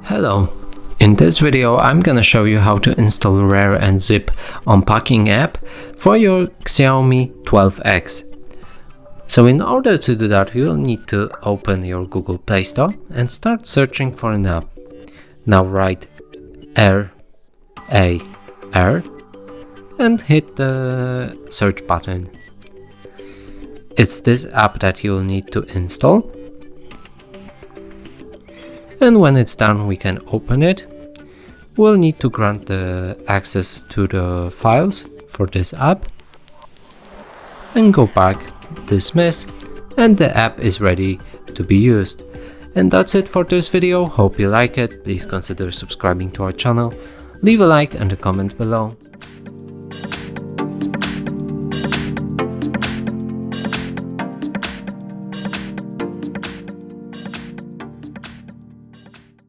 Hello, in this video I'm gonna show you how to install RAR and zip Unpacking app for your Xiaomi 12X. So in order to do that, you'll need to open your Google Play Store and start searching for an app. Now write RAR and hit the search button. It's this app that you'll need to install. And when it's done, we can open it. We'll need to grant the access to the files for this app and go back, dismiss, and the app is ready to be used. And that's it for this video. Hope you like it. Please consider subscribing to our channel, leave a like and a comment below.